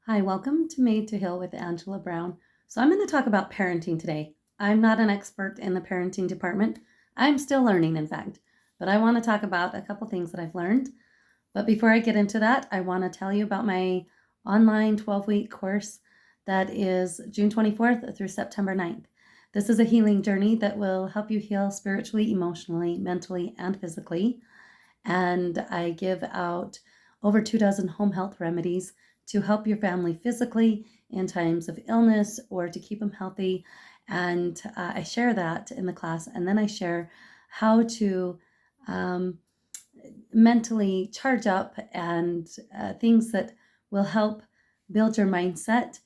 Hi, welcome to Made to Heal with Angela Brown. So, I'm going to talk about parenting today. I'm not an expert in the parenting department. I'm still learning, in fact, but I want to talk about a couple things that I've learned. But before I get into that, I want to tell you about my online 12-week course that is June 24th through September 9th. This is a healing journey that will help you heal spiritually, emotionally, mentally, and physically. And I give out over 2 dozen home health remedies to help your family physically in times of illness or to keep them healthy. And I share that in the class. And then I share how to um, mentally charge up and things that will help build your mindset.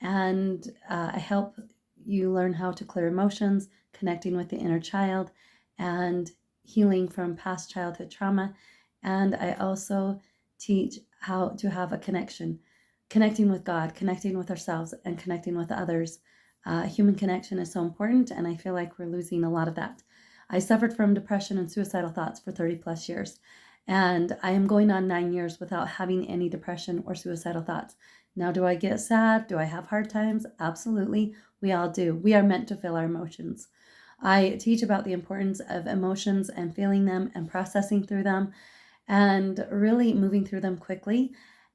And I help you learn how to clear emotions, connecting with the inner child, and healing from past childhood trauma. And I also teach how to have a connection, connecting with God, connecting with ourselves, and connecting with others. Human connection is so important, and I feel like we're losing a lot of that. I suffered from depression and suicidal thoughts for 30 plus years, and I am going on 9 years without having any depression or suicidal thoughts. Now, do I get sad? Do I have hard times? Absolutely. We all do. We are meant to feel our emotions. I teach about the importance of emotions and feeling them and processing through them and really moving through them quickly.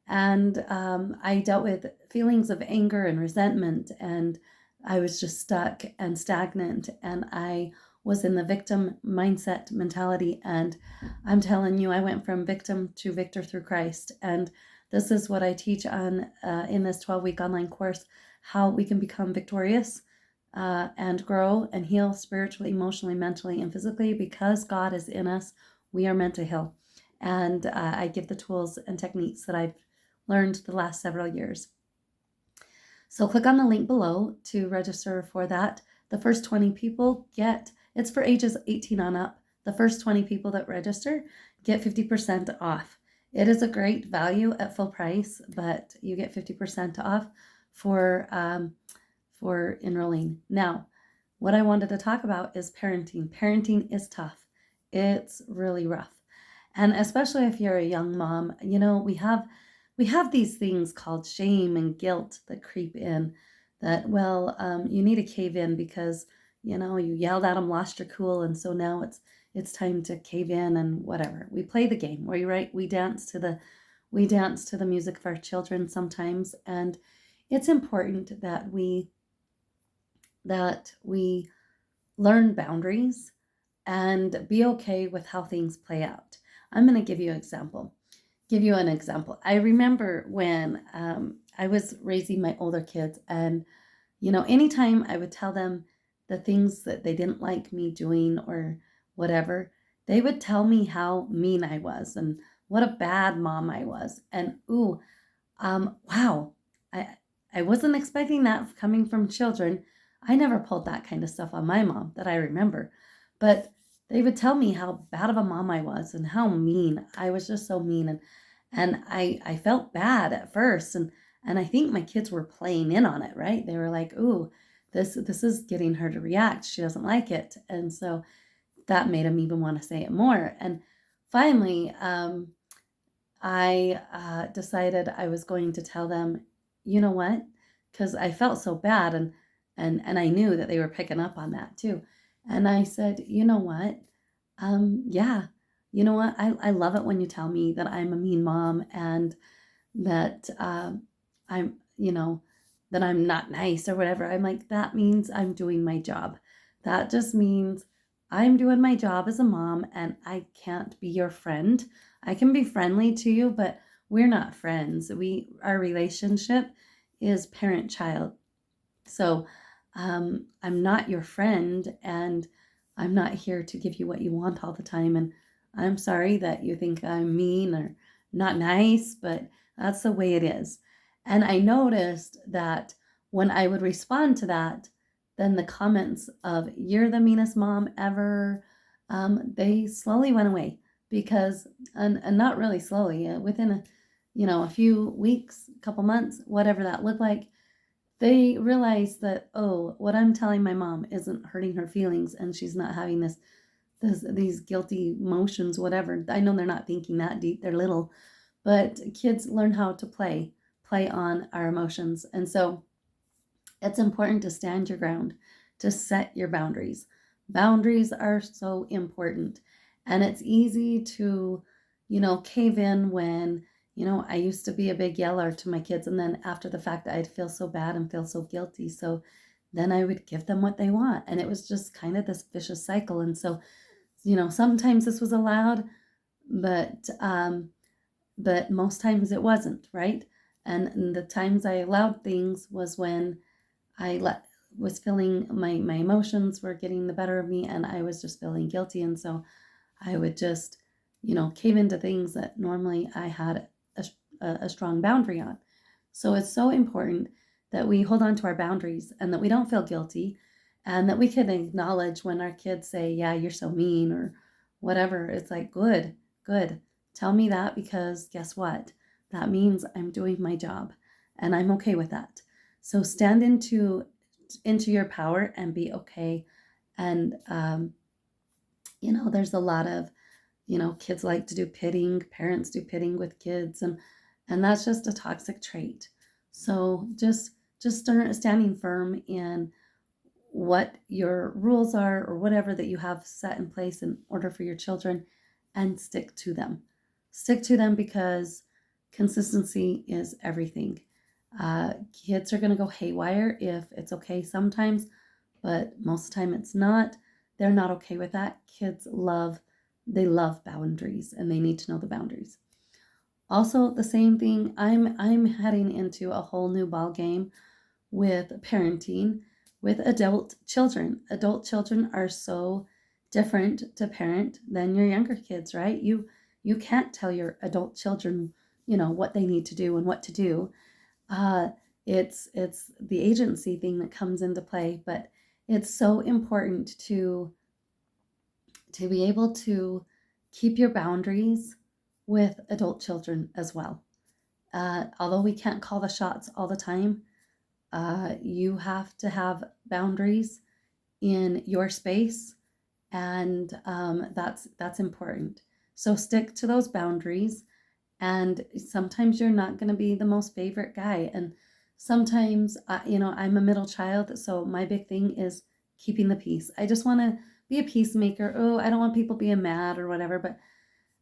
And I dealt with feelings of anger and resentment, and I was just stuck and stagnant, and I was in the victim mindset mentality. And I'm telling you, I went from victim to victor through Christ. And this is what I teach on in this 12-week online course, how we can become victorious and grow and heal spiritually, emotionally, mentally, and physically. Because God is in us, we are meant to heal. And I give the tools and techniques that I've learned the last several years. So click on the link below to register for that. The first 20 people it's for ages 18 on up. The first 20 people that register get 50% off. It is a great value at full price, but you get 50% off for enrolling. Now, what I wanted to talk about is parenting. Parenting is tough. It's really rough. And especially if you're a young mom, we have these things called shame and guilt that creep in that, you need to cave in because, you yelled at them, lost your cool, and so now it's time to cave in and whatever. We play the game where we dance to the music of our children sometimes, and it's important that we learn boundaries and be okay with how things play out. I'm going to give you an example. I remember when I was raising my older kids, and anytime I would tell them the things that they didn't like me doing or whatever, they would tell me how mean I was and what a bad mom I was. And wow, I I wasn't expecting that coming from children. I never pulled that kind of stuff on my mom that I remember, but they would tell me how bad of a mom I was and how mean. I was just so mean, and I felt bad at first, and I think my kids were playing in on it, right? They were like, "Ooh, this is getting her to react. She doesn't like it." And so that made them even want to say it more. And finally, I decided I was going to tell them, you know what? Because I felt so bad, and I knew that they were picking up on that too. And I said, you know what? Yeah, you know what? I love it when you tell me that I'm a mean mom and that I'm, that I'm not nice or whatever. I'm like, that means I'm doing my job. That just means I'm doing my job as a mom, and I can't be your friend. I can be friendly to you, but we're not friends. Our relationship is parent child. So I'm not your friend, and I'm not here to give you what you want all the time. And I'm sorry that you think I'm mean or not nice, but that's the way it is. And I noticed that when I would respond to that, then the comments of "you're the meanest mom ever," they slowly went away because, and not really slowly, within a few weeks, couple months, whatever that looked like, they realized that, oh, what I'm telling my mom isn't hurting her feelings, and she's not having these guilty emotions, whatever. I know they're not thinking that deep, they're little, but kids learn how to play play on our emotions. And so it's important to stand your ground, to set your boundaries. Boundaries are so important. And it's easy to, cave in when, I used to be a big yeller to my kids. And then after the fact, I'd feel so bad and feel so guilty. So then I would give them what they want. And it was just kind of this vicious cycle. And so, sometimes this was allowed, but most times it wasn't, right? And the times I allowed things was when was feeling my emotions were getting the better of me, and I was just feeling guilty. And so I would just, cave into things that normally I had a strong boundary on. So it's so important that we hold on to our boundaries and that we don't feel guilty, and that we can acknowledge when our kids say, yeah, you're so mean or whatever. It's like, good, good. Tell me that, because guess what? That means I'm doing my job and I'm okay with that. So stand into your power and be okay. And there's a lot of, kids like to do pitting, parents do pitting with kids, and that's just a toxic trait. So just start standing firm in what your rules are, or whatever that you have set in place in order for your children, and stick to them. Stick to them, because consistency is everything. Kids are going to go haywire if it's okay sometimes, but most of the time it's not. They're not okay with that. Kids love boundaries, and they need to know the boundaries. Also, the same thing, I'm heading into a whole new ball game with parenting with adult children. Adult children are so different to parent than your younger kids, right? You can't tell your adult children, what they need to do and what to do. It's the agency thing that comes into play, but it's so important to be able to keep your boundaries with adult children as well. Although we can't call the shots all the time, you have to have boundaries in your space, and that's important. So stick to those boundaries. And sometimes you're not going to be the most favorite guy, and sometimes I'm a middle child, so my big thing is keeping the peace. I just want to be a peacemaker. Oh, I don't want people being mad or whatever, but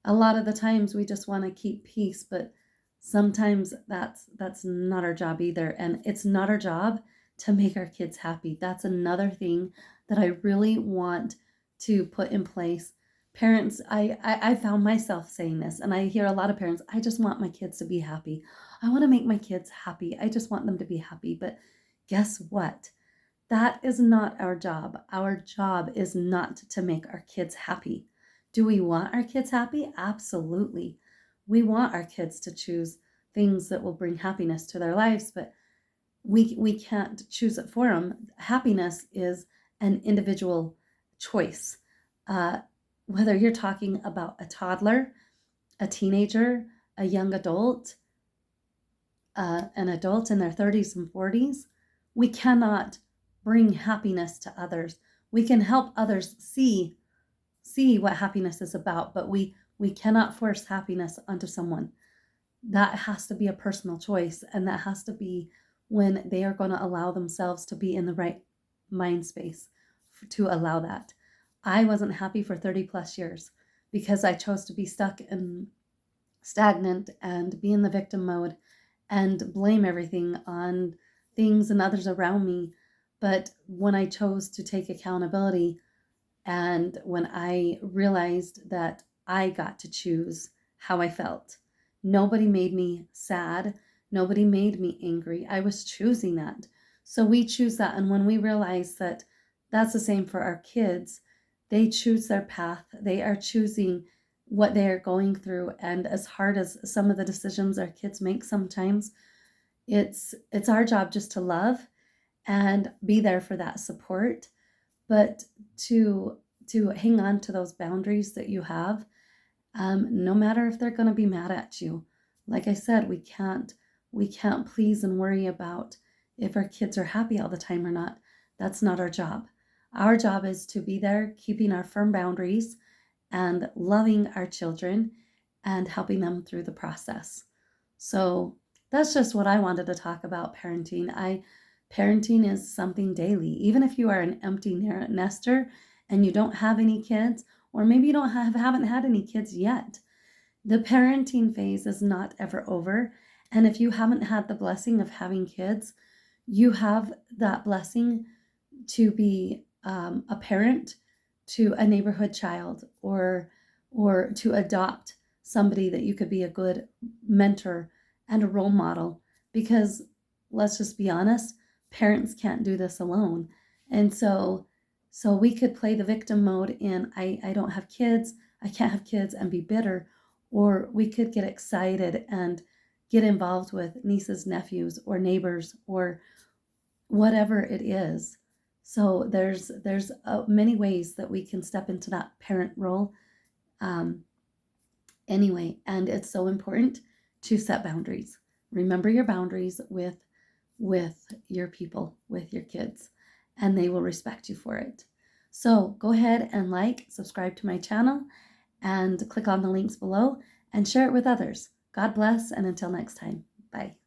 a lot of the times we just want to keep peace, but sometimes that's not our job either. And it's not our job to make our kids happy. That's another thing that I really want to put in place. Parents, I found myself saying this, and I hear a lot of parents, I just want my kids to be happy. I want to make my kids happy. I just want them to be happy. But guess what? That is not our job. Our job is not to make our kids happy. Do we want our kids happy? Absolutely. We want our kids to choose things that will bring happiness to their lives, but we can't choose it for them. Happiness is an individual choice. Whether you're talking about a toddler, a teenager, a young adult, an adult in their 30s and 40s, we cannot bring happiness to others. We can help others see what happiness is about, but we cannot force happiness onto someone. That has to be a personal choice, and that has to be when they are going to allow themselves to be in the right mind space to allow that. I wasn't happy for 30 plus years because I chose to be stuck and stagnant and be in the victim mode and blame everything on things and others around me. But when I chose to take accountability, and when I realized that I got to choose how I felt, nobody made me sad. Nobody made me angry. I was choosing that. So we choose that. And when we realize that that's the same for our kids, they choose their path. They are choosing what they are going through. And as hard as some of the decisions our kids make sometimes, it's our job just to love and be there for that support. But to hang on to those boundaries that you have, no matter if they're going to be mad at you. Like I said, we can't please and worry about if our kids are happy all the time or not. That's not our job. Our job is to be there, keeping our firm boundaries and loving our children and helping them through the process. So that's just what I wanted to talk about parenting. Parenting is something daily. Even if you are an empty nester and you don't have any kids, or maybe you haven't had any kids yet, the parenting phase is not ever over. And if you haven't had the blessing of having kids, you have that blessing to be a parent to a neighborhood child, or to adopt somebody that you could be a good mentor and a role model. Because let's just be honest, parents can't do this alone. And so we could play the victim mode in I don't have kids, I can't have kids, and be bitter, or we could get excited and get involved with nieces, nephews, or neighbors, or whatever it is. So there's many ways that we can step into that parent role. Um, anyway, and it's so important to set boundaries. Remember your boundaries with your people, with your kids, and they will respect you for it. So go ahead and subscribe to my channel, and click on the links below and share it with others. God bless, and until next time, bye.